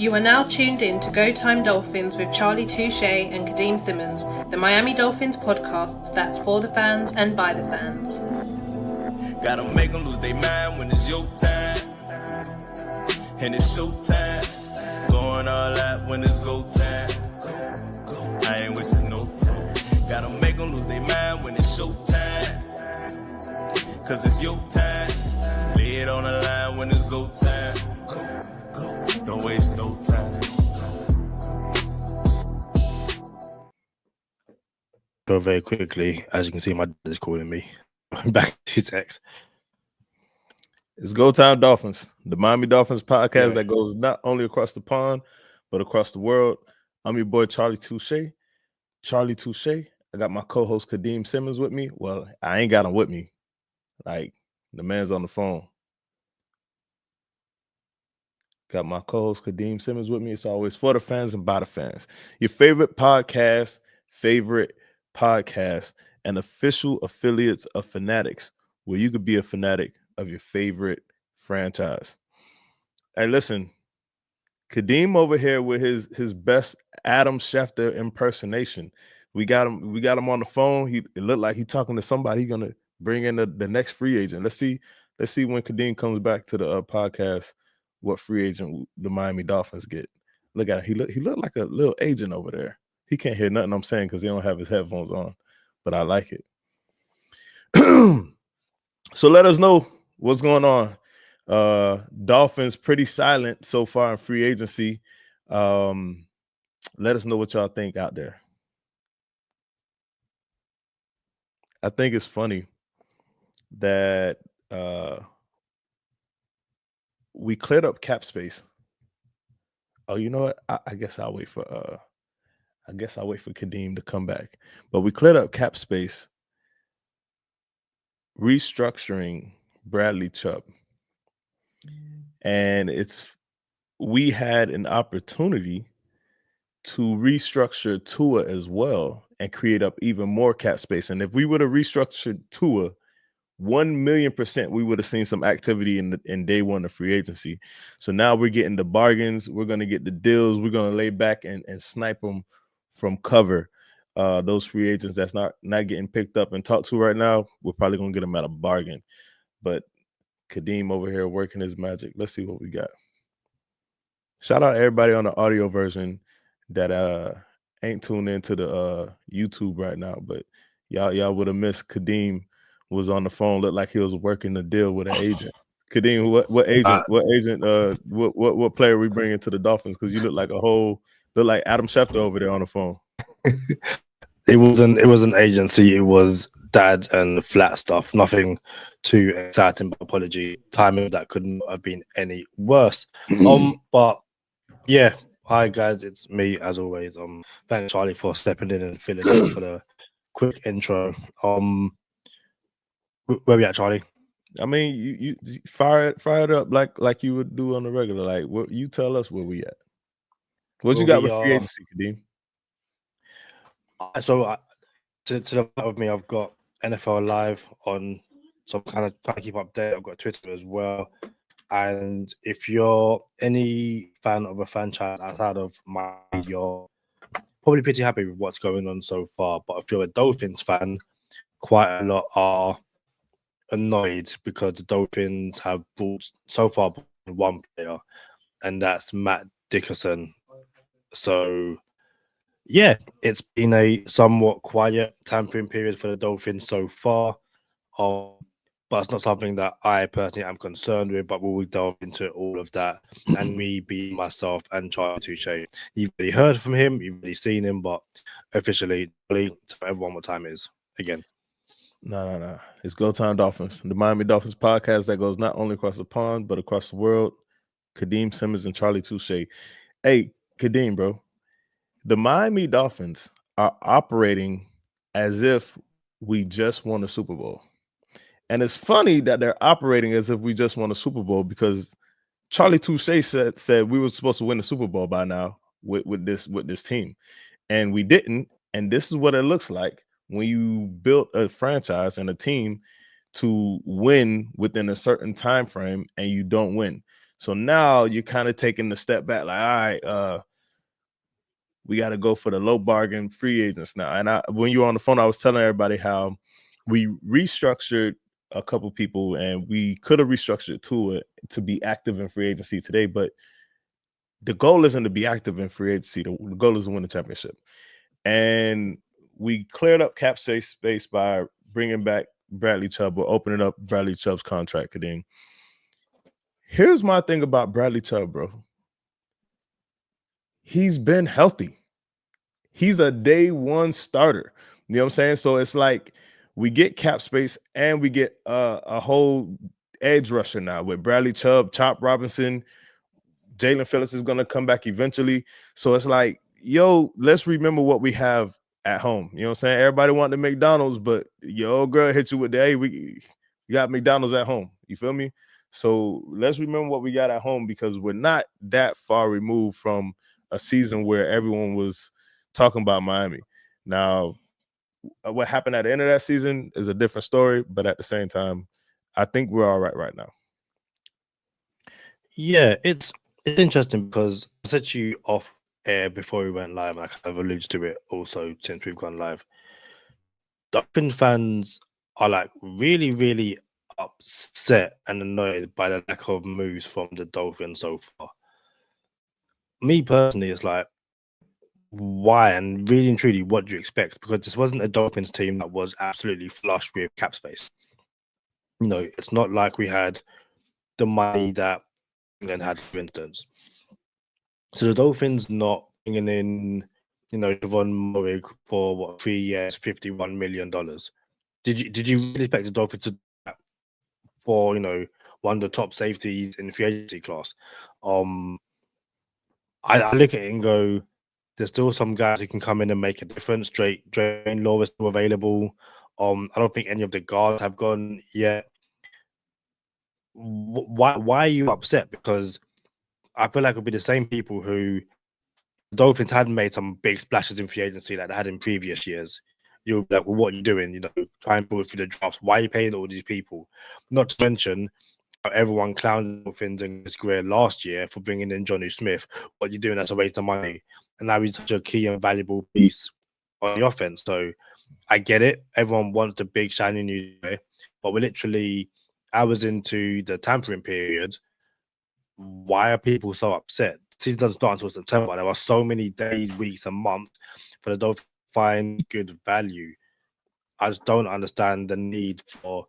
You are now tuned in to Go Time Dolphins with Charlie Touche and Kadeem Simmons, the Miami Dolphins podcast that's for the fans and by the fans. Gotta make them lose their mind when it's your time. And it's show time. Going all out when it's go time. Go. I ain't wasting no time. Gotta make them lose their mind when it's show time. Cause it's your time. Lay it on the line when it's go time. Go. Don't waste no time. Go very quickly. As you can see, my dad is calling me. Back to his text. It's Go Time Dolphins, the Miami Dolphins podcast that goes not only across the pond, but across the world. I'm your boy, Charlie Touche. Charlie Touche. I got my co-host, Kadeem Simmons, with me. Well, I ain't got him with me. Like, the man's on the phone. Got my co-host, Kadeem Simmons, with me. It's always for the fans and by the fans. Your favorite podcast, and official affiliates of Fanatics, where you could be a fanatic of your favorite franchise. Hey, listen, Kadeem over here with his best Adam Schefter impersonation. We got him on the phone. It looked like he talking to somebody. He's gonna bring in the next free agent. Let's see when Kadeem comes back to the podcast, what free agent the Miami Dolphins get. Look at him. He looked like a little agent over there. He can't hear nothing I'm saying because he don't have his headphones on, but I like it. So let us know what's going on. Dolphins pretty silent so far in free agency. Let us know what y'all think out there. I think it's funny that we cleared up cap space. Oh, you know what? I guess I'll wait for Kadeem to come back. But we cleared up cap space, restructuring Bradley Chubb. And we had an opportunity to restructure Tua as well and create up even more cap space. And if we would have restructured Tua 1,000,000%, we would have seen some activity in day one of free agency. So now we're getting the bargains. We're going to get the deals. We're going to lay back and snipe them from cover. Those free agents that's not getting picked up and talked to right now, we're probably going to get them at a bargain. But Kadeem over here working his magic. Let's see what we got. Shout out everybody on the audio version that ain't tuned into the YouTube right now, but y'all would have missed Kadeem was on the phone, looked like he was working the deal with an agent. Kadeem, what agent what player we bringing to the Dolphins? Because you look like Adam Schefter over there on the phone. It was an agency. It was dad and flat stuff. Nothing too exciting. But apology, timing that couldn't have been any worse. But yeah, hi guys, it's me as always. Thanks Charlie for stepping in and filling in for the quick intro. Where we at, Charlie? I mean, you fire it up like you would do on the regular. Like, what you tell us where we at. What you got with free agency, Kadeem? So to the right of me, I've got NFL Live on, so I'm kind of trying to keep updated. I've got Twitter as well. And if you're any fan of a franchise outside of Miami, you're probably pretty happy with what's going on so far. But if you're a Dolphins fan, quite a lot are annoyed because the Dolphins have brought one player, and that's Matt Dickerson. So yeah, it's been a somewhat quiet tampering period for the Dolphins so far. But it's not something that I personally am concerned with, but we will delve into all of that. And me being myself and Charlie Touche. You've really heard from him, you've really seen him, but officially, tell everyone what time it is again. No. It's Go Time Dolphins, the Miami Dolphins podcast that goes not only across the pond, but across the world. Kadeem Simmons and Charlie Touche. Hey, Kadeem, bro. The Miami Dolphins are operating as if we just won a Super Bowl. And it's funny that they're operating as if we just won a Super Bowl because Charlie Touche said we were supposed to win the Super Bowl by now with this team. And we didn't. And this is what it looks like when you built a franchise and a team to win within a certain time frame and you don't win. So now you're kind of taking the step back, like, all right, we got to go for the low bargain free agents now. And when you were on the phone, I was telling everybody how we restructured a couple people, and we could have restructured Tua to be active in free agency today, but the goal isn't to be active in free agency. The goal is to win the championship. And we cleared up cap space by bringing back Bradley Chubb, or opening up Bradley Chubb's contract. Kadeem, here's my thing about Bradley Chubb, bro. He's been healthy. He's a day one starter. You know what I'm saying? So it's like we get cap space and we get a whole edge rusher now with Bradley Chubb, Chop Robinson. Jalen Phillips is going to come back eventually. So it's like, yo, let's remember what we have at home. You know what I'm saying? Everybody want the McDonald's, but your old girl hit you with the, hey, we got McDonald's at home. You feel me? So let's remember what we got at home, because we're not that far removed from a season where everyone was talking about Miami. Now, what happened at the end of that season is a different story, but at the same time, I think we're all right now. Yeah, it's interesting because I said to you off air before we went live, and I kind of alluded to it also since we've gone live. Dolphins fans are like really, really upset and annoyed by the lack of moves from the Dolphins so far. Me personally, it's like, why? And really and truly, what do you expect? Because this wasn't a Dolphins team that was absolutely flush with cap space. You know, it's not like we had the money that England had, for instance. So the Dolphins not bringing in, you know, Javon Morig for what, 3 years, $51 million. Did you really expect the Dolphins to do that for, you know, one of the top safeties in the free agency class? I look at it and go, there's still some guys who can come in and make a difference. Jaylen Waddle is still available. I don't think any of the guards have gone yet. Why are you upset? Because I feel like it'll be the same people who the Dolphins hadn't made some big splashes in free agency like they had in previous years. You'll be like, well, what are you doing? You know, try and build through the drafts. Why are you paying all these people? Not to mention everyone clowned Dolphins and Chris Grier last year for bringing in Jonnu Smith. What are you doing? That's a waste of money. And now he's such a key and valuable piece on the offense. So I get it. Everyone wants a big shiny new guy, but we're literally hours into the tampering period. Why are people so upset? The season doesn't start until September. There are so many days, weeks, and months for the Dolphins to find good value. I just don't understand the need for,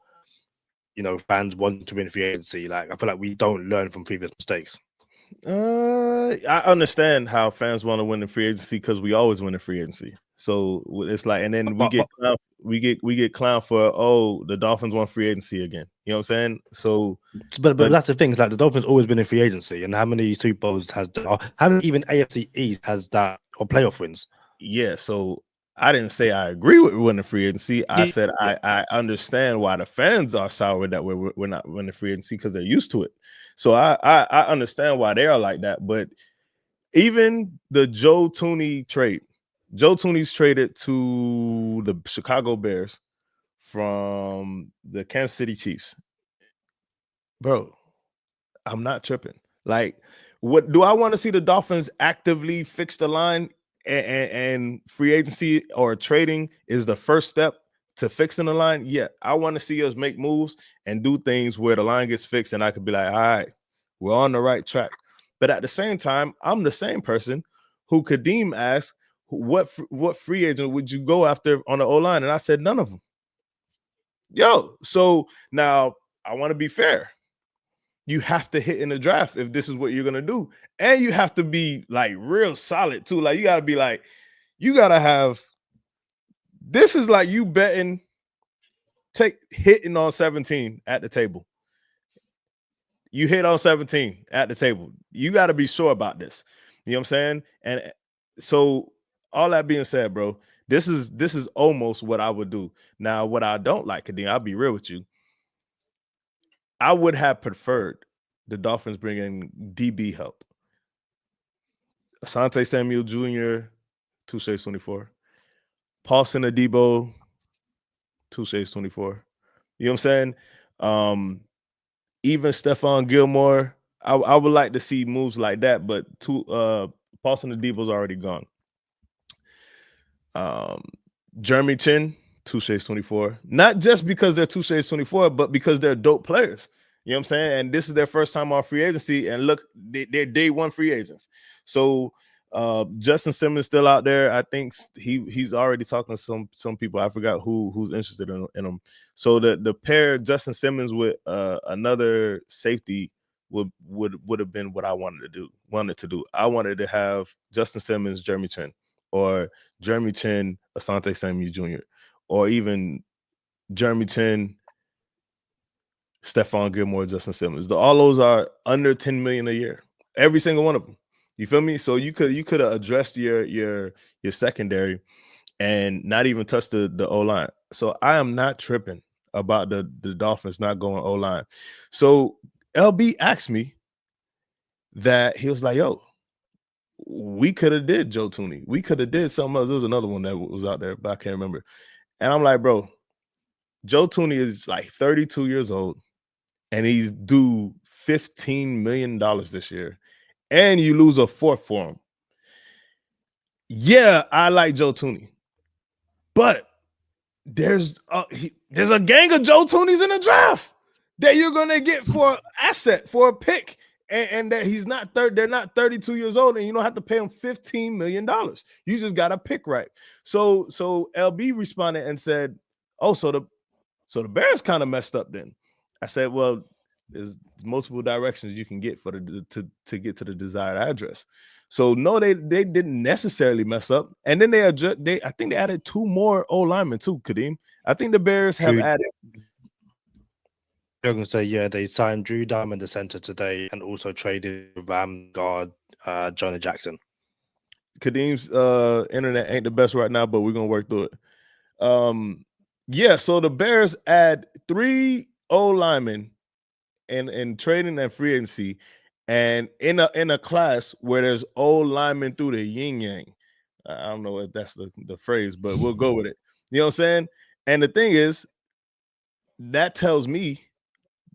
you know, fans wanting to win free agency. Like, I feel like we don't learn from previous mistakes. I understand how fans want to win in free agency because we always win in free agency. So it's like, and then we get clown for, the Dolphins won free agency again. You know what I'm saying? So, but that's the thing. It's like the Dolphins always been in free agency, and how many Super Bowls has that? Or how many even AFC East has that, or playoff wins? Yeah. So I didn't say I agree with winning free agency. I said I understand why the fans are sour that we're not winning free agency because they're used to it. So I understand why they are like that. But even the Joe Thuney trade, Joe Thuney's traded to the Chicago Bears from the Kansas City Chiefs. Bro, I'm not tripping. Like, what do I want to see the Dolphins actively fix the line? And free agency or trading is the first step to fixing the line. Yeah, I want to see us make moves and do things where the line gets fixed and I could be like, all right, we're on the right track. But at the same time, I'm the same person who Kadeem asked, what free agent would you go after on the O-line? And I said, none of them. So now I want to be fair. You have to hit in the draft if this is what you're going to do. And you have to be like real solid too. Like, you got to be like, you got to have, this is like you betting, hitting on 17 at the table. You hit on 17 at the table. You got to be sure about this. You know what I'm saying? And so all that being said, bro, this is almost what I would do. Now, what I don't like, Kadeem, I'll be real with you. I would have preferred the Dolphins bring in DB help. Asante Samuel Jr., Touche 24. Paulson Adebo, Touche 24. You know what I'm saying? Even Stephon Gilmore, I would like to see moves like that, but Paulson Adebo's already gone. Jeremy Chin, Touche's 24. Not just because they're Touche's 24, but because they're dope players. You know what I'm saying? And this is their first time on free agency. And look, they're day one free agents. So Justin Simmons still out there. I think he's already talking to some people. I forgot who's interested in him. So the pair Justin Simmons with another safety would have been what I wanted to do. I wanted to have Justin Simmons, Jeremy Chin, or Jeremy Chin, Asante Samuel Jr., or even Jeremy Chin, Stephon Gilmore, Justin Simmons. All those are under $10 million a year. Every single one of them. You feel me? So you could have addressed your secondary and not even touch the O-line. So I am not tripping about the Dolphins not going O-line. So LB asked me that he was like, yo, we could have did Joe Thuney. We could have did something else. There was another one that was out there, but I can't remember. And I'm like, bro, Joe Thuney is like 32 years old, and he's due $15 million this year, and you lose a fourth for him. Yeah, I like Joe Thuney, but there's a gang of Joe Thuneys in the draft that you're gonna get for an asset, for a pick. And that they're not 32 years old, and you don't have to pay them $15 million. You just got to pick right. So LB responded and said, oh, so the Bears kind of messed up then. I said, well, there's multiple directions you can get to get to the desired address. So no, they didn't necessarily mess up. And then I think they added 2 more O linemen too, Kadeem. I think the Bears have added. You're going to say, yeah, they signed Drew Diamond, the center, today, and also traded Ram guard Jonah Jackson. Kadeem's internet ain't the best right now, but we're going to work through it. Yeah, so the Bears add 3 O linemen in trading and free agency, and in a class where there's O linemen through the yin yang. I don't know if that's the phrase, but we'll go with it. You know what I'm saying? And the thing is, that tells me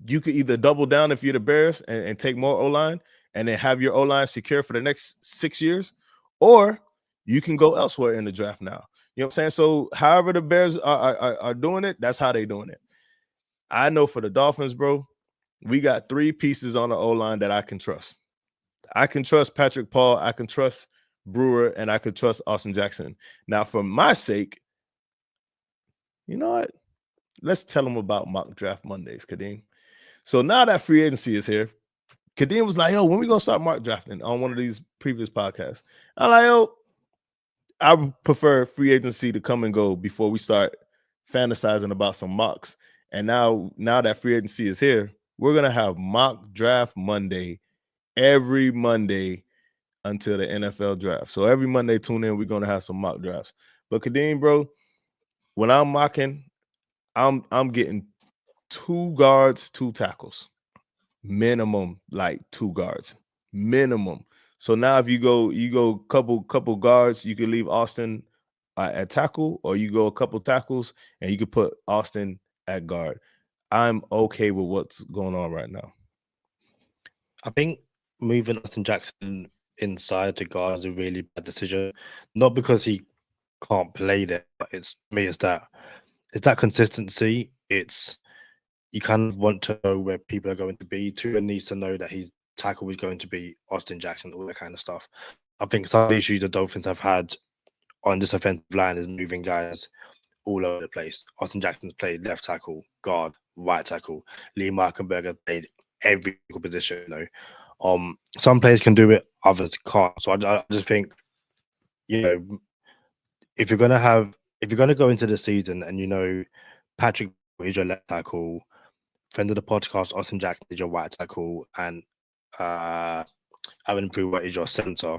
you could either double down if you're the Bears and take more O-line and then have your O-line secure for the next 6 years, or you can go elsewhere in the draft now. You know what I'm saying? So however the Bears are doing it, that's how they're doing it. I know for the Dolphins, bro, we got 3 pieces on the O-line that I can trust. I can trust Patrick Paul, I can trust Brewer, and I can trust Austin Jackson. Now, for my sake, you know what? Let's tell them about mock draft Mondays, Kadeem. So now that free agency is here, Kadeem was like, yo, when we going to start mock drafting on one of these previous podcasts? I'm like, yo, I would prefer free agency to come and go before we start fantasizing about some mocks. And now that free agency is here, we're going to have mock draft Monday every Monday until the NFL draft. So every Monday, tune in. We're going to have some mock drafts. But Kadeem, bro, when I'm mocking, I'm getting 2 guards, 2 tackles, minimum, like 2 guards, minimum. So now if you go couple guards, you can leave Austin at tackle, or you go a couple tackles and you can put Austin at guard. I'm okay with what's going on right now. I think moving Austin Jackson inside to guard is a really bad decision. Not because he can't play there, but it's that consistency. You kind of want to know where people are going to be. Tua needs to know that his tackle is going to be Austin Jackson, all that kind of stuff. I think some of the issues the Dolphins have had on this offensive line is moving guys all over the place. Austin Jackson's played left tackle, guard, right tackle. Lee Markenberger played every position. Some players can do it, others can't. So I just think, if you're gonna go into the season and Patrick is your left tackle, friend of the podcast, Austin Jackson is your right tackle, and Aaron Brewer is your center,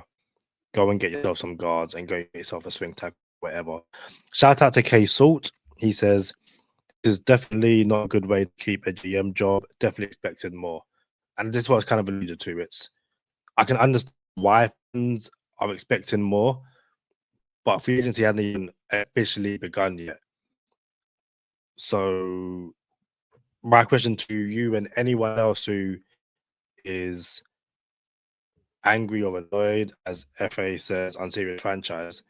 go and get yourself some guards and go get yourself a swing tackle, whatever. Shout out to K Salt. He says, this is definitely not a good way to keep a GM job. Definitely expected more. And this was kind of alluded to. I can understand why fans are expecting more, but free agency hasn't even officially begun yet. So my question to you and anyone else who is angry or annoyed, as FA says, unserious franchise.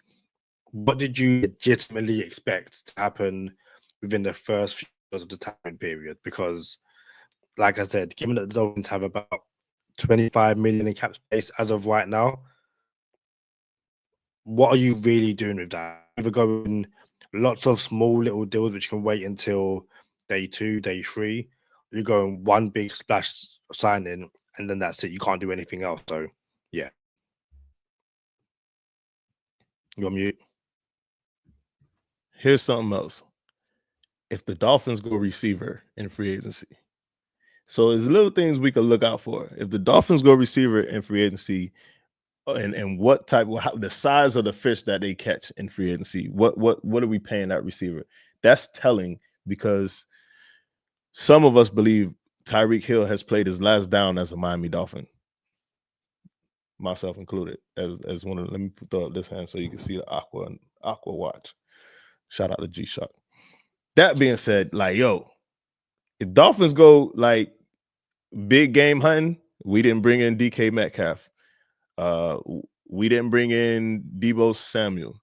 What did you legitimately expect to happen within the first few years of the time period? Because, like I said, given that the Dolphins have about 25 million in cap space as of right now, what are you really doing with that? Either going lots of small little deals which can wait until day 2, day 3. You're going one big splash signing, and then that's it. You can't do anything else. So, yeah. You're on mute. Here's something else. If the Dolphins go receiver in free agency, so there's little things we could look out for. If the Dolphins go receiver in free agency, and what type, the size of the fish that they catch in free agency, what are we paying that receiver? That's telling, because some of us believe Tyreek Hill has played his last down as a Miami Dolphin, myself included. As one of, let me throw up this hand so you can see the aqua watch. Shout out to G-Shock. That being said, like, yo, if Dolphins go like big game hunting, we didn't bring in DK Metcalf. We didn't bring in Deebo Samuel.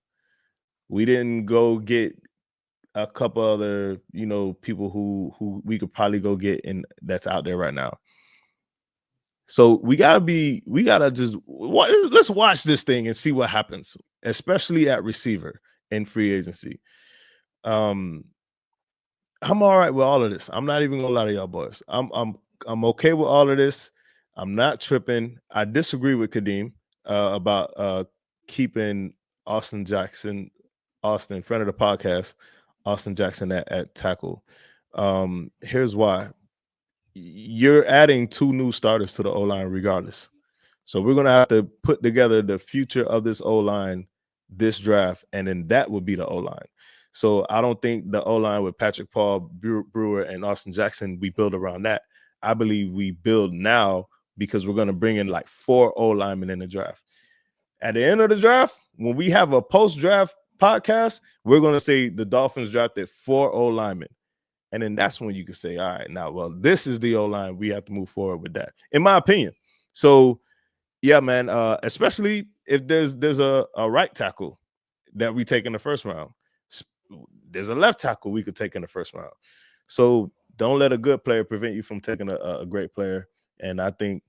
We didn't go get a couple other, people who we could probably go get in that's out there right now. So let's watch this thing and see what happens, especially at receiver in free agency. I'm all right with all of this. I'm not even gonna lie to y'all boys. I'm okay with all of this. I'm not tripping. I disagree with Kadeem about keeping Austin, friend of the podcast, Austin Jackson at tackle. Here's why. You're adding 2 new starters to the O-line regardless. So we're going to have to put together the future of this O-line this draft, and then that would be the O-line. So I don't think the O-line with Patrick Paul, Brewer, and Austin Jackson, we build around that. I believe we build now because we're going to bring in like 4 O-linemen in the draft. At the end of the draft, when we have a post-draft podcast, we're going to say the Dolphins drafted 4 O-linemen. And then that's when you can say, all right, now, well, this is the O-line. We have to move forward with that, in my opinion. So, yeah, man, especially if there's a right tackle that we take in the first round. There's a left tackle we could take in the first round. So don't let a good player prevent you from taking a great player. And I think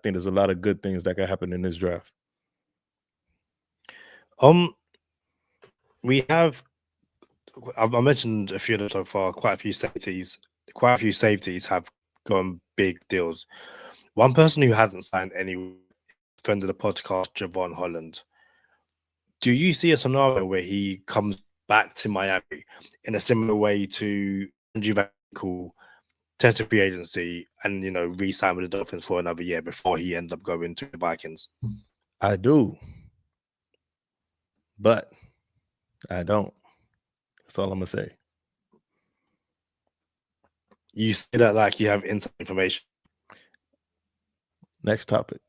there's a lot of good things that can happen in this draft. I've mentioned a few of them so far. Quite a few safeties have gone big deals. One person who hasn't signed any, friend of the podcast, Javon Holland. Do you see a scenario where he comes back to Miami in a similar way to Andrew Van Ginkel, test free agency, and re-sign with the Dolphins for another year before he ends up going to the Vikings? I do, but I don't. That's all I'm gonna say. You say that like you have inside information. Next topic.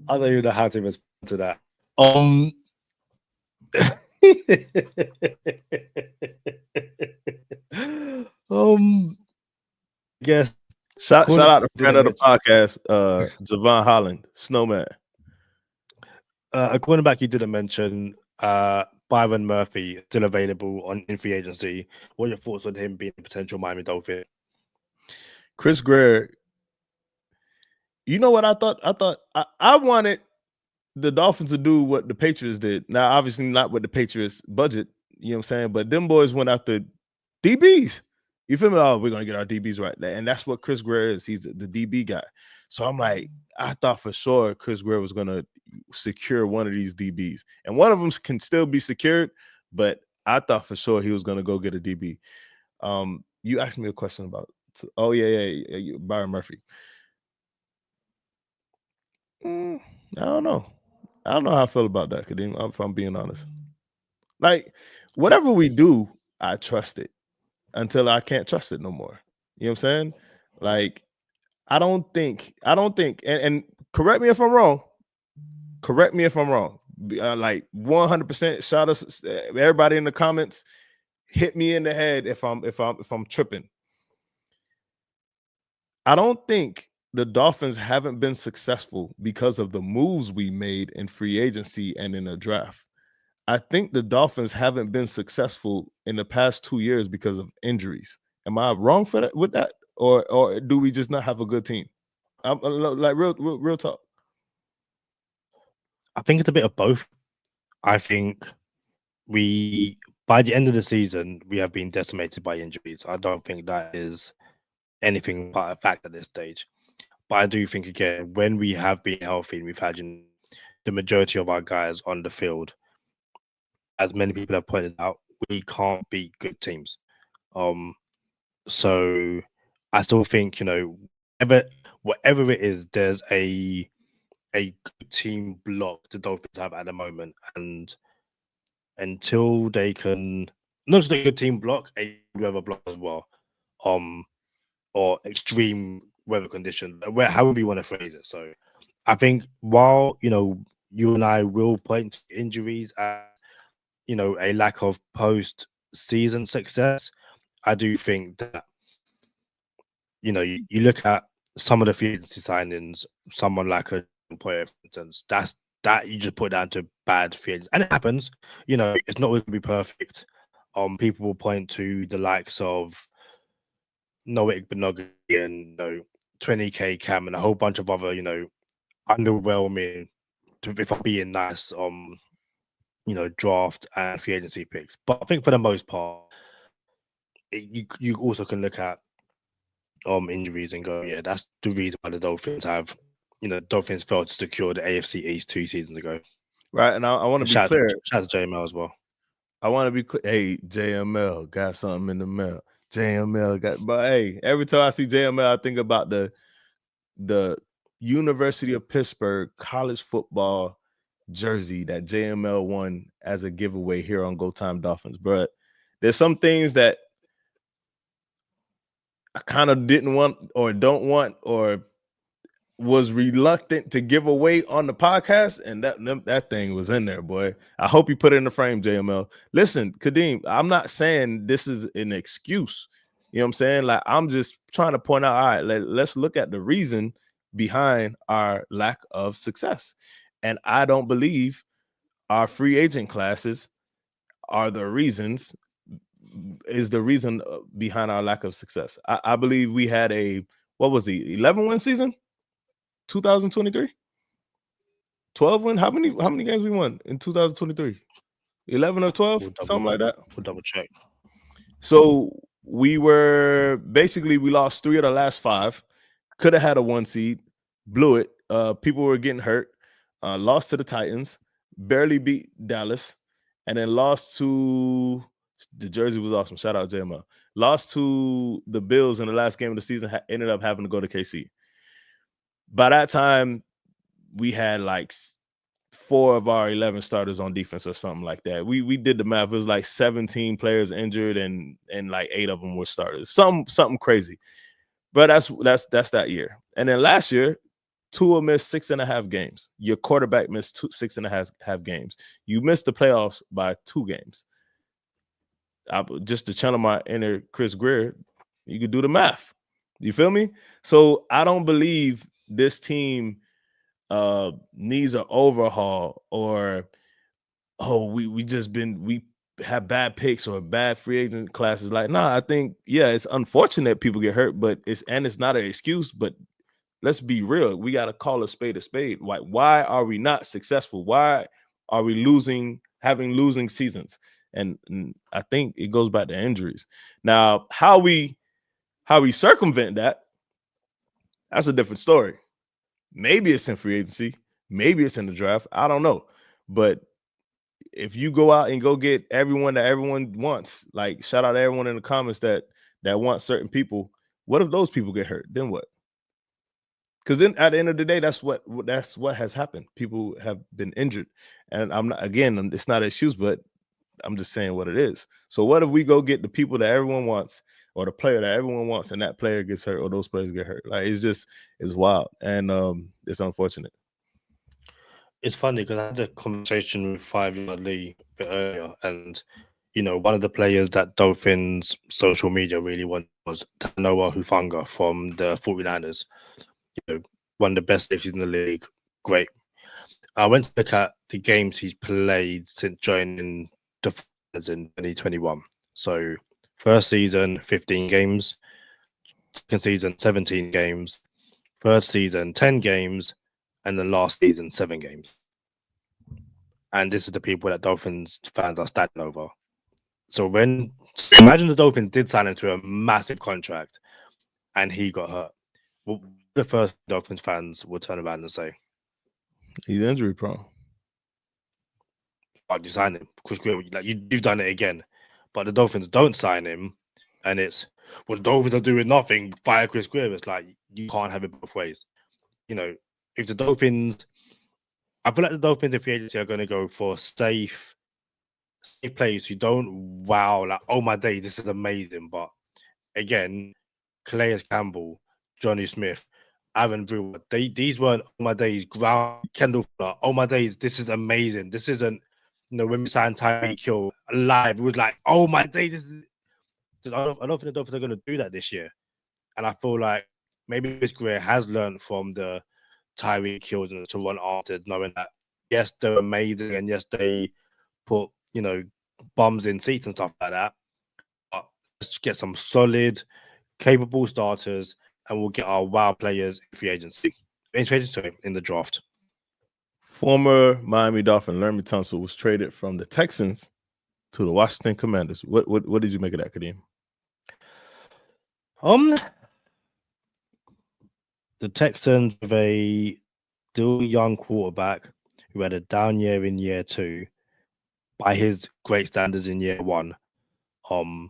I don't even know how to respond to that. Yes. Shout out to friend of the podcast, Javon Holland, Snowman. A cornerback you didn't mention, Byron Murphy, still available in free agency. What are your thoughts on him being a potential Miami Dolphin? Chris Grier. You know what I thought? I wanted the Dolphins to do what the Patriots did. Now, obviously not with the Patriots budget, you know what I'm saying? But them boys went after DBs. You feel me? Oh, we're going to get our DBs right. And that's what Chris Grier is. He's the DB guy. So I'm like, I thought for sure Chris Grier was going to secure one of these DBs. And one of them can still be secured, but I thought for sure he was going to go get a DB. You asked me a question about, Byron Murphy. I don't know. I don't know how I feel about that, Kadeem, if I'm being honest. Like, whatever we do, I trust it until I can't trust it no more. You know what I'm saying? Like, I don't think, and correct me if I'm wrong. Like 100%, shout us, everybody in the comments. hit me in the head if I'm tripping. I don't think the Dolphins haven't been successful because of the moves we made in free agency and in the draft. I think the Dolphins haven't been successful in the past 2 years because of injuries. Am I wrong for that with that, or do we just not have a good team? I'm like real talk. I think it's a bit of both. I think by the end of the season, we have been decimated by injuries. I don't think that is anything but a fact at this stage. But I do think, again, when we have been healthy and we've had the majority of our guys on the field, as many people have pointed out, we can't beat good teams. So I still think, whatever it is, there's a good team block the Dolphins have at the moment, and until they can not just a good team block, a weather block as well, or extreme weather conditions, however you want to phrase it. So I think while you and I will point to injuries as a lack of post-season success, I do think that you look at some of the free agency signings, someone like a player, for instance, that you just put down to bad free agents, and it happens. It's not always going to be perfect. People will point to the likes of Noah Igbenogany and 20K Cam and a whole bunch of other underwhelming, if I'm being nice, draft and free agency picks. But I think for the most part, you also can look at injuries and go, yeah, that's the reason why the Dolphins Dolphins failed to secure the AFC East 2 seasons ago. Right, and I want to be clear. Shout out to JML as well. I want to be clear. Hey, JML got something in the mail. JML got, but hey, every time I see JML, I think about the University of Pittsburgh college football jersey that JML won as a giveaway here on Go Time Dolphins. But there's some things that I kind of didn't want or don't want or was reluctant to give away on the podcast, and that thing was in there, boy. I hope you put it in the frame, JML. Listen, Kadeem, I'm not saying this is an excuse. You know what I'm saying? Like, I'm just trying to point out, all right, let's look at the reason behind our lack of success. And I don't believe our free agent classes are the reason behind our lack of success. I believe we had 11-win season? 2023? 12 win? How many games we won in 2023? 11 or 12? Something like that. We'll double check. So we lost 3 of the last 5. Could have had a 1 seed, blew it. People were getting hurt. Lost to the Titans, barely beat Dallas, and then lost to the jersey was awesome. Shout out JML. Lost to the Bills in the last game of the season. Ended up having to go to KC. By that time, we had like 4 of our 11 starters on defense or something like that. We did the math. It was like 17 players injured and like 8 of them were starters. Something crazy. But that's that year. And then last year, Tua missed 6.5 games. Your quarterback missed 6.5 games. You missed the playoffs by 2 games. Just to channel my inner Chris Grier, you could do the math. You feel me? So I don't believe this team needs an overhaul or we have bad picks or bad free agent classes. Like, I think it's unfortunate people get hurt, but it's not an excuse. But let's be real, we got to call a spade a spade. Why are we not successful? Why are we having losing seasons? And I think it goes back to injuries. Now, how we circumvent that, that's a different story. Maybe it's in free agency. Maybe it's in the draft. I don't know. But if you go out and go get everyone that everyone wants, like shout out to everyone in the comments that want certain people, what if those people get hurt? Then what? Because then at the end of the day, that's what has happened. People have been injured. And it's not an excuse, but I'm just saying what it is. So what if we go get the people that everyone wants or the player that everyone wants and that player gets hurt or those players get hurt? Like, it's wild. And it's unfortunate. It's funny because I had a conversation with 5-Yard Lee a bit earlier, and one of the players that Dolphins social media really wanted was Noah Hufanga from the 49ers. One of the best safeties in the league. Great. I went to look at the games he's played since joining the Dolphins in 2021. So first season, 15 games. Second season, 17 games. Third season, 10 games. And then last season, 7 games. And this is the people that Dolphins fans are standing over. So imagine the Dolphins did sign him to a massive contract and he got hurt. Well, the first Dolphins fans will turn around and say, he's injury prone. Why'd you sign him? Chris Grier, you've done it again. But the Dolphins don't sign him, and it's, well, the Dolphins are doing nothing, fire Chris Grier. It's like, you can't have it both ways. If the Dolphins, I feel like the Dolphins in free agency are going to go for safe players who don't wow, like, oh my days, this is amazing. But again, Calais Campbell, Johnny Smith, Aaron Brewer, these weren't, oh my days, Kendall Fuller, oh my days, this is amazing. This isn't, when we signed Tyreek Hill alive, it was like, oh my days, this is. I don't think the Dolphins are going to do that this year. And I feel like maybe Chris Grier has learned from the Tyreek Hills and to run after, knowing that, yes, they're amazing, and yes, they put, bums in seats and stuff like that. But let's get some solid, capable starters, and we'll get our wow players in free agency. In the draft. Former Miami Dolphin Laremy Tunsil was traded from the Texans to the Washington Commanders. What did you make of that, Kadeem? The Texans with a still young quarterback who had a down year in year 2 by his great standards in year 1. And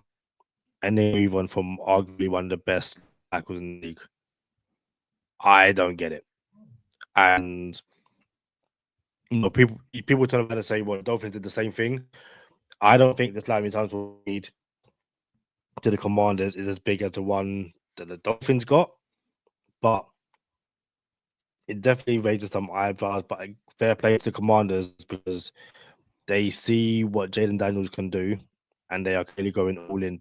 then move on from arguably one of the best tackles in the league. I don't get it. And people turn around and say, well, the Dolphins did the same thing. I don't think the Laremy Tunsil need to the Commanders is as big as the one that the Dolphins got, but it definitely raises some eyebrows. But fair play to the Commanders, because they see what Jaden Daniels can do, and they are clearly going all in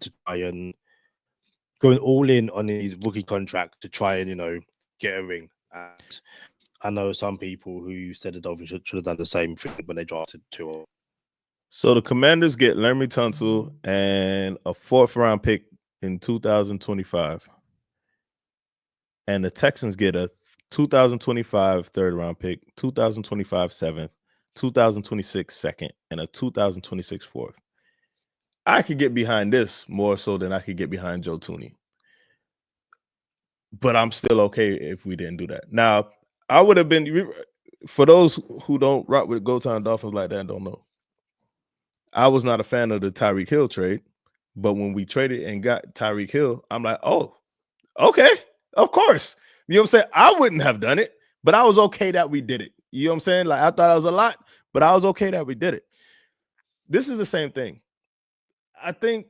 on his rookie contract to try and get a ring. And I know some people who said the Dolphins should have done the same thing when they drafted Tua. So the Commanders get Laremy Tunsil and a 4th-round pick in 2025. And the Texans get a 2025 3rd-round pick, 2025 7th, 2026 2nd, and a 2026 4th. I could get behind this more so than I could get behind Joe Thuney. But I'm still okay if we didn't do that. Now, I would have been, for those who don't rock with Go Time Dolphins like that and don't know, I was not a fan of the Tyreek Hill trade, but when we traded and got Tyreek Hill, I'm like, oh, okay, of course. You know what I'm saying? I wouldn't have done it, but I was okay that we did it. You know what I'm saying? Like, I thought it was a lot, but I was okay that we did it. This is the same thing. I think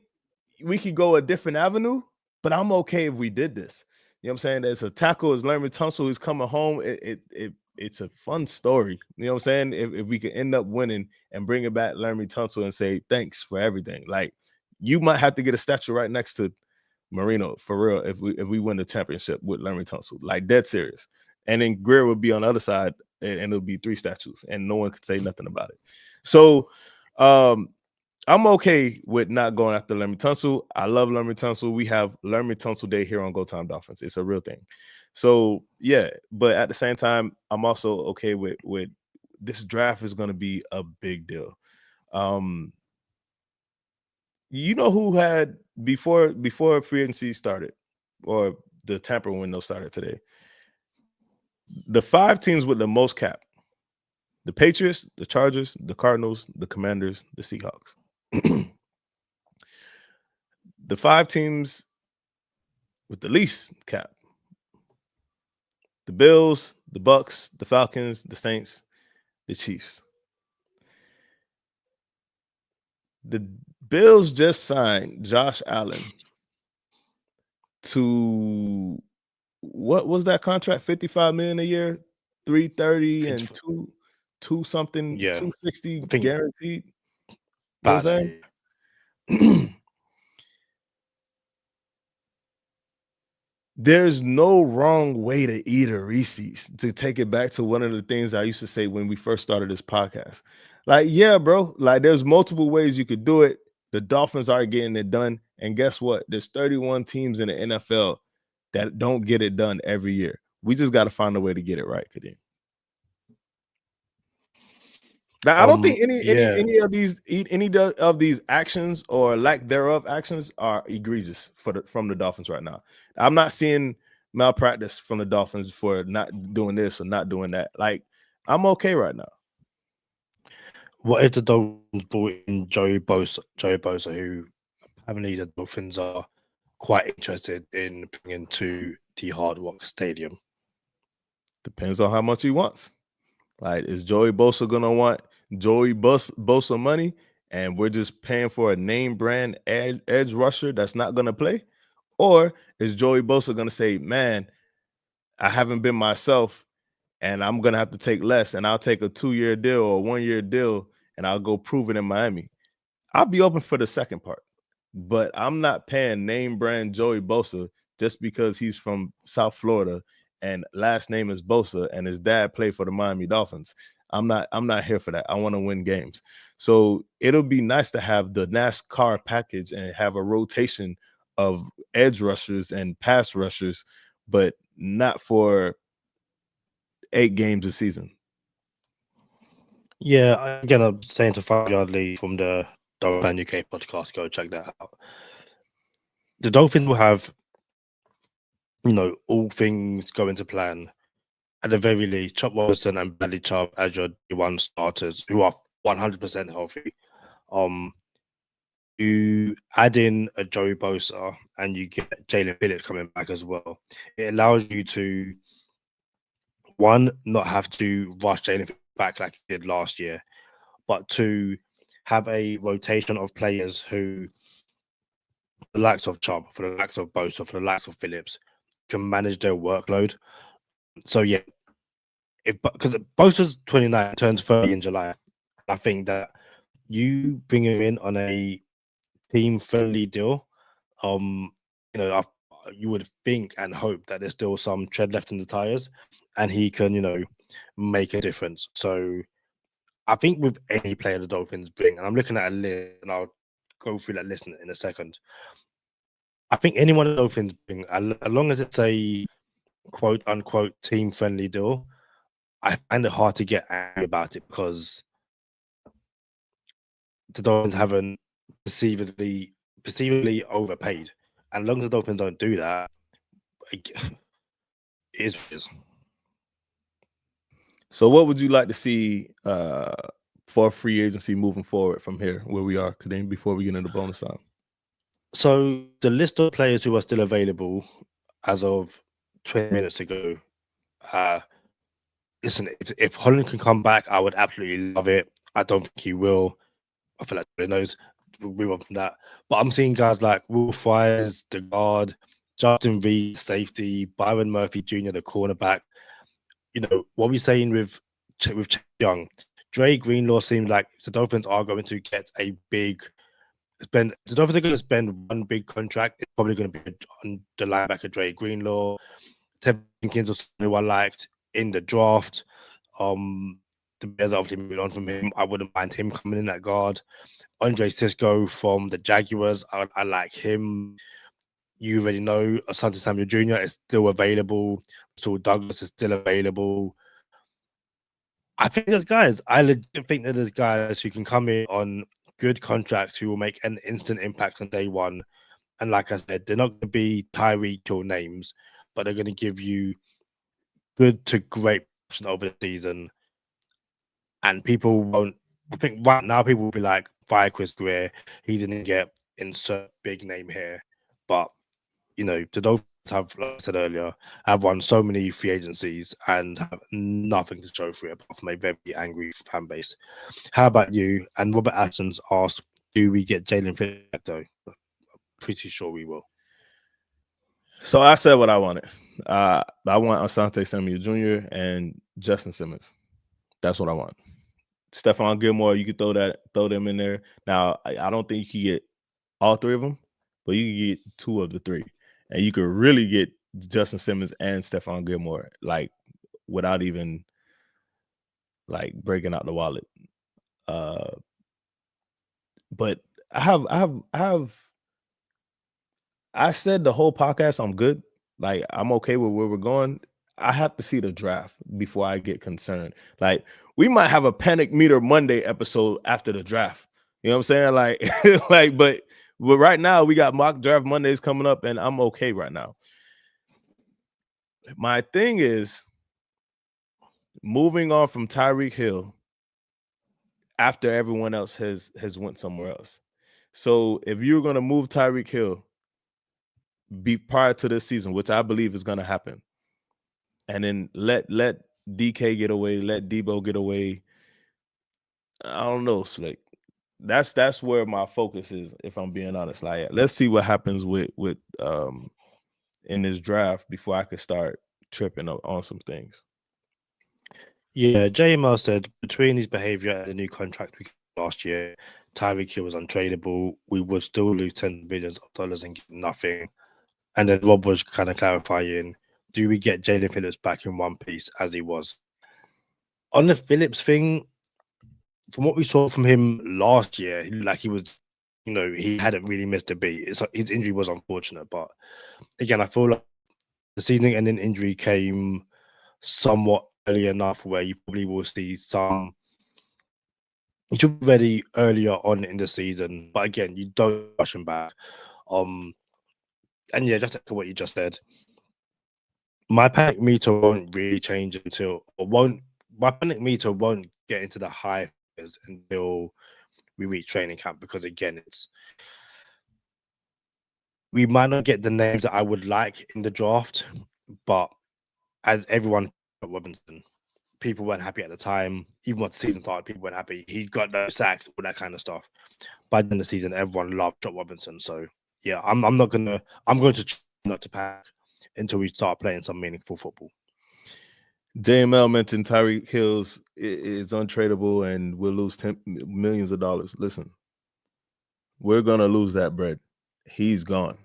we could go a different avenue, but I'm okay if we did this. You know what I'm saying? There's a tackle, is Laremy Tunsil, who's coming home. It's a fun story. You know what I'm saying? If we can end up winning and bring it back Laremy Tunsil and say thanks for everything. Like, you might have to get a statue right next to Marino for real if we win the championship with Laremy Tunsil. Like, dead serious. And then Grier would be on the other side, and it'll be 3 statues, and no one could say nothing about it. So I'm okay with not going after Laremy Tunsil. I love Laremy Tunsil. We have Laremy Tunsil Day here on Go Time Dolphins. It's a real thing. So, yeah, but at the same time, I'm also okay with this draft is going to be a big deal. You know who had, before free agency started, or the tampering window started today, the 5 teams with the most cap: the Patriots, the Chargers, the Cardinals, the Commanders, the Seahawks. The 5 teams with the least cap: the Bills, the Bucks, the Falcons, the Saints, the Chiefs. The Bills just signed Josh Allen to, what was that contract? $55 million a year, $330 and two something, yeah, 260 guaranteed. You know what I'm saying? There's no wrong way to eat a Reese's. To take it back to one of the things I used to say when we first started this podcast. Like, yeah, bro, like there's multiple ways you could do it. The Dolphins are getting it done. And guess what? There's 31 teams in the NFL that don't get it done every year. We just got to find a way to get it right, Kadeem. Now, I don't think any of these actions or lack thereof actions are egregious from the Dolphins right now. I'm not seeing malpractice from the Dolphins for not doing this or not doing that. Like, I'm okay right now. What if the Dolphins brought in Joey Bosa, who apparently the Dolphins are quite interested in bringing to the Hard Rock Stadium? Depends on how much he wants. Like, is Joey Bosa gonna want Joey Bosa money, and we're just paying for a name brand edge rusher that's not gonna play? Or is Joey Bosa gonna say, man, I haven't been myself, and I'm gonna have to take less, and I'll take a 2-year deal or 1-year deal, and I'll go prove it in Miami? I'll be open for the second part, but I'm not paying name brand Joey Bosa just because he's from South Florida and last name is Bosa and his dad played for the Miami Dolphins. I'm not here for that. I want to win games. So it'll be nice to have the NASCAR package and have a rotation of edge rushers and pass rushers, but not for 8 games a season. Yeah, again, I'm saying to 5 Yard Lee from the Dolphin UK podcast, go check that out. The Dolphins will have, all things going to plan. At the very least, Chop Robinson and Bradley Chubb as your D1 starters, who are 100% healthy. You add in a Joey Bosa and you get Jalen Phillips coming back as well. It allows you to, one, not have to rush Jalen Phillips back like he did last year, but to have a rotation of players who, the likes of Chubb, for the likes of Bosa, for the likes of Phillips, can manage their workload. So yeah, because Bosa's 29, turns 30 in July, I think that you bring him in on a team-friendly deal. You would think and hope that there's still some tread left in the tires, and he can, make a difference. So I think with any player the Dolphins bring, and I'm looking at a list, and I'll go through that list in a second. I think anyone the Dolphins bring, as long as it's a quote unquote team friendly deal, I find it hard to get angry about it because the Dolphins haven't perceivably overpaid. And as long as the Dolphins don't do that, it is what it is. So what would you like to see for free agency moving forward from here, where we are, Kadeem, before we get into bonus time? So the list of players who are still available as of 20 minutes ago, listen, if Holland can come back, I would absolutely love it. I don't think he will. I feel like everybody knows. We'll move on from that. But I'm seeing guys like Will Fries, the guard, Justin Reed, safety, Byron Murphy Jr., the cornerback. What we're saying with Young, Dre Greenlaw seems like the Dolphins are going to get a big spend. The Dolphins are going to spend one big contract. It's probably going to be on the linebacker Dre Greenlaw. Tevin Jenkins was who I liked in the draft. The Bears are obviously moving on from him. I wouldn't mind him coming in at guard. Andre Cisco from the Jaguars, I like him. You already know Asante Samuel Jr. is still available. Saul Douglas is still available. I think there's guys. I legit think that there's guys who can come in on good contracts who will make an instant impact on day one. And like I said, they're not going to be Tyreek Hill names, but they're going to give you good to great production over the season. And people won't, I think right now people will be like, fire Chris Grier. He didn't get insert big name here. But, the Dolphins have, like I said earlier, have run so many free agencies and have nothing to show for it apart from a very angry fan base. How about you? And Robert Ashton's asked, do we get Jalen Phillips though? Pretty sure we will. So I said what I wanted. I want Asante Samuel Jr. and Justin Simmons. That's what I want. Stephon Gilmore, you could throw them in there. Now, I don't think you can get all three of them, but you can get two of the three, and you could really get Justin Simmons and Stephon Gilmore like without even like breaking out the wallet. But I said the whole podcast I'm good. Like I'm okay with where we're going. I have to see the draft before I get concerned. Like we might have a Panic Meter Monday episode after the draft. You know what I'm saying? Like, but right now we got mock draft Mondays coming up, and I'm okay right now. My thing is moving on from Tyreek Hill after everyone else has went somewhere else. So if you're gonna move Tyreek Hill prior to this season, which I believe is gonna happen, and then let DK get away, let Debo get away. I don't know, Slick. That's where my focus is, if I'm being honest. Like, let's see what happens with in this draft before I could start tripping on some things. Yeah, JML said between his behavior and the new contract we got last year, Tyreek Hill was untradeable. We would still lose $10 billion and get nothing. And then Rob was kind of clarifying, do we get Jalen Phillips back in one piece as he was? On the Phillips thing, from what we saw from him last year, like he was, he hadn't really missed a beat. His injury was unfortunate, but again, I feel like the season-ending injury came somewhat early enough where you probably will see some. He should be ready earlier on in the season, but again, you don't rush him back. And yeah, just to what you just said, my panic meter won't really change my panic meter won't get into the high until we reach training camp, because again, we might not get the names that I would like in the draft, but as everyone Robinson, people weren't happy at the time. Even once the season started, people weren't happy. He's got no sacks, all that kind of stuff. By the end of the season, everyone loved Joe Robinson. So yeah, I'm going to try not to pack until we start playing some meaningful football. JML mentioned Tyreek Hill is untradeable and we'll lose millions of dollars. Listen, we're going to lose that bread. He's gone.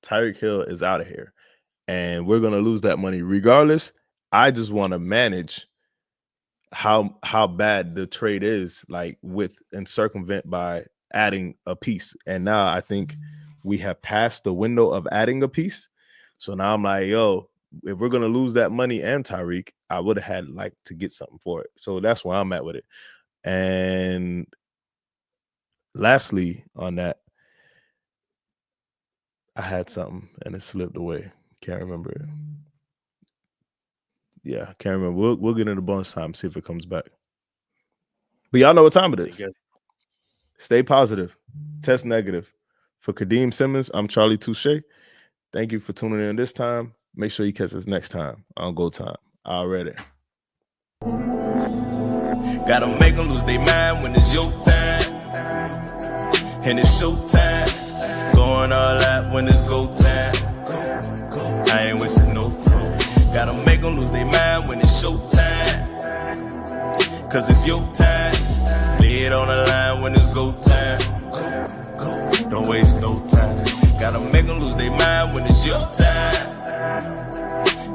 Tyreek Hill is out of here. And we're going to lose that money regardless. I just want to manage how bad the trade is, like and circumvent by adding a piece. And now I think we have passed the window of adding a piece. So now I'm like, yo, if we're going to lose that money and Tyreek, I would have had like to get something for it. So that's where I'm at with it. And lastly on that, I had something and it slipped away. Can't remember it. Yeah, can't remember. We'll get into bonus time, see if it comes back. But y'all know what time it is. Stay positive. Test negative. For Kadeem Simmons, I'm Charlie Touche. Thank you for tuning in this time. Make sure you catch us next time on Go Time. Already. Gotta make them lose their mind when it's your time. And it's show time. Going all out when it's go time. I ain't wasting no time. Gotta make them lose their mind when it's show time. Cause it's your time. Lay it on the line when it's go time. Don't waste no time. Gotta make them lose their mind when it's your time.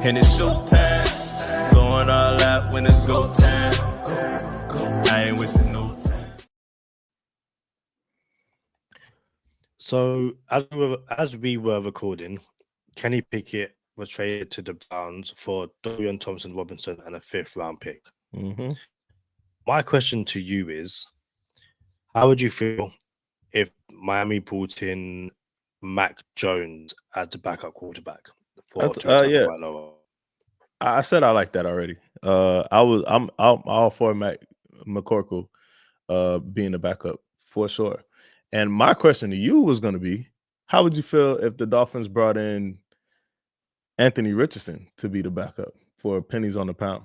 And it's show time. Going all out when it's go time. I ain't wasting no time. So as we were recording, Kenny Pickett was traded to the Browns for Dorian Thompson-Robinson and a 5th round pick. Mm-hmm. My question to you is, how would you feel if Miami brought in Mac Jones as the backup quarterback for Tua Tagovailoa? I said I like that already. I'm all for Mac McCorkle being the backup for sure. And my question to you was going to be, how would you feel if the Dolphins brought in Anthony Richardson to be the backup for pennies on the pound?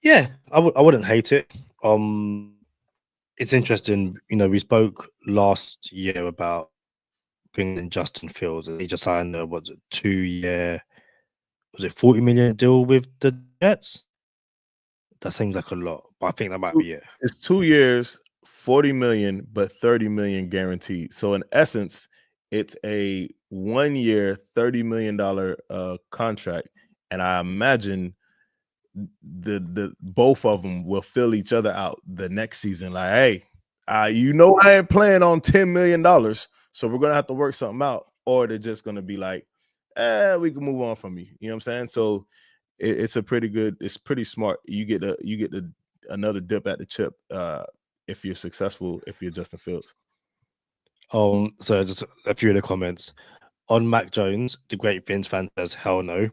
Yeah, I wouldn't hate it. It's interesting. We spoke last year about bringing in Justin Fields, and he just signed a 2-year, $40 million deal with the Jets? That seems like a lot, but I think that might be it. It's 2 years, $40 million, but $30 million guaranteed. So in essence, it's a 1 year, $30 million contract. And I imagine the both of them will fill each other out the next season. Like, hey, I ain't playing on $10 million, so we're gonna have to work something out, or they're just gonna be like, we can move on from you. You know what I'm saying? So it's pretty smart. You get another dip at the chip if you're successful, if you're Justin Fields. So just a few of the comments on Mac Jones. The Great Fins fan says hell no.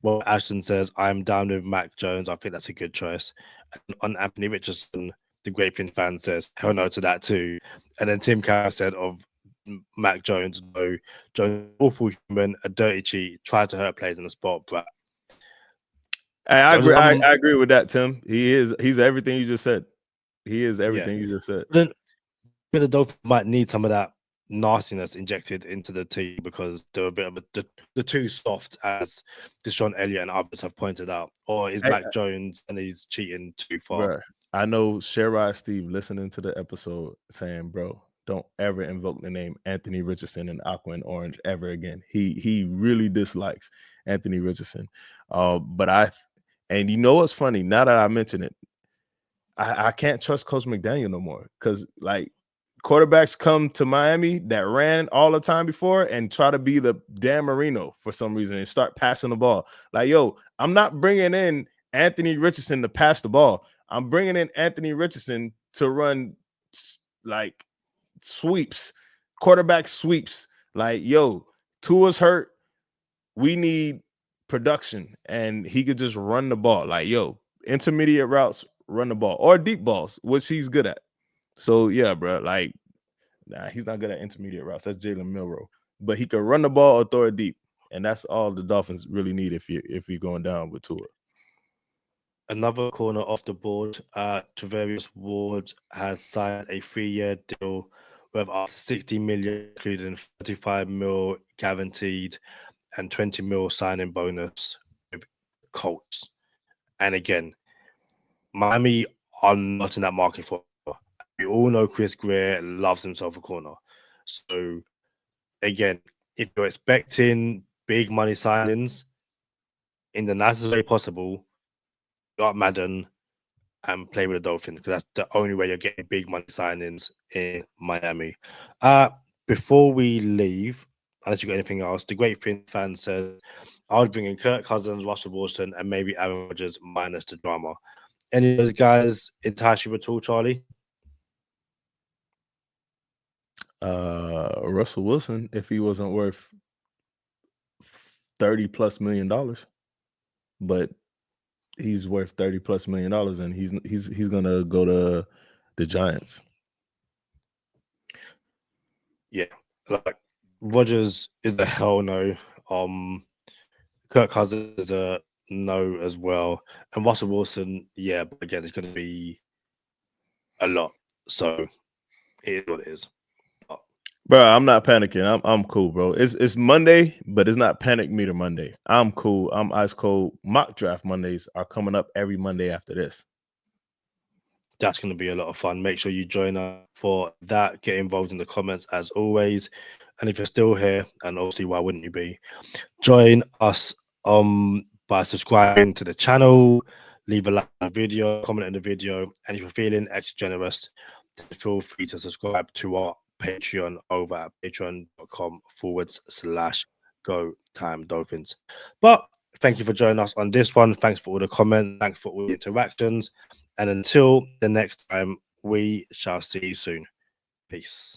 Well, Ashton says I'm down with Mac Jones. I think that's a good choice. And on Anthony Richardson, the Great Fin fan says hell no to that too. And then Tim Carroll said of Mac Jones, no, Jones, awful human, a dirty cheat, tried to hurt players in the spot, but I agree with that, Tim. He's everything you just said. He is everything you just said. Then the Dolphins might need some of that nastiness injected into the team because they're a bit of the too soft, as Deshaun Elliott and others have pointed out. Or is Mac Jones and he's cheating too far? Bro, I know Sherrod Steve listening to the episode saying, bro, don't ever invoke the name Anthony Richardson in Aqua and Orange ever again. He really dislikes Anthony Richardson. And you know what's funny? Now that I mention it, I can't trust Coach McDaniel no more because like quarterbacks come to Miami that ran all the time before and try to be the Dan Marino for some reason and start passing the ball. Like, yo, I'm not bringing in Anthony Richardson to pass the ball. I'm bringing in Anthony Richardson to run like sweeps, quarterback sweeps. Like, yo, Tua's hurt. We need production, and he could just run the ball. Like, yo, intermediate routes, run the ball, or deep balls, which he's good at. So yeah, bro, like, he's not good at intermediate routes. That's Jalen Milroe, but he can run the ball or throw it deep, and that's all the Dolphins really need if you're going down with Tua. Another corner off the board, Travarius Ward has signed a 3-year deal worth up to $60 million, including $35 million guaranteed and $20 million signing bonus with Colts. And again, Miami are not in that market for. We all know Chris Grier loves himself a corner. So again, if you're expecting big money signings in the nicest way possible, go up Madden and play with the Dolphins because that's the only way you're getting big money signings in Miami. Before we leave, unless you got anything else, the Great Fin fan says I would bring in Kirk Cousins, Russell Wilson, and maybe Aaron Rodgers minus the drama. Any of those guys entice you at all, Charlie? Russell Wilson, if he wasn't worth $30+ million, but he's worth $30+ million, and he's gonna go to the Giants. Yeah, like Rodgers is a hell no. Kirk Cousins is a no as well, and Russell Wilson, yeah, but again, it's going to be a lot. So it is what it is. Bro, I'm not panicking. I'm cool, bro. It's Monday, but it's not panic meter Monday. I'm cool. I'm ice cold. Mock draft Mondays are coming up every Monday after this. That's going to be a lot of fun. Make sure you join us for that. Get involved in the comments as always. And if you're still here, and obviously why wouldn't you be, join us by subscribing to the channel, leave a like on the video, comment on the video, and if you're feeling extra generous, then feel free to subscribe to our Patreon over at patreon.com/GoTimeDolphins. But thank you for joining us on this one. Thanks for all the comments. Thanks for all the interactions. And until the next time, we shall see you soon. Peace.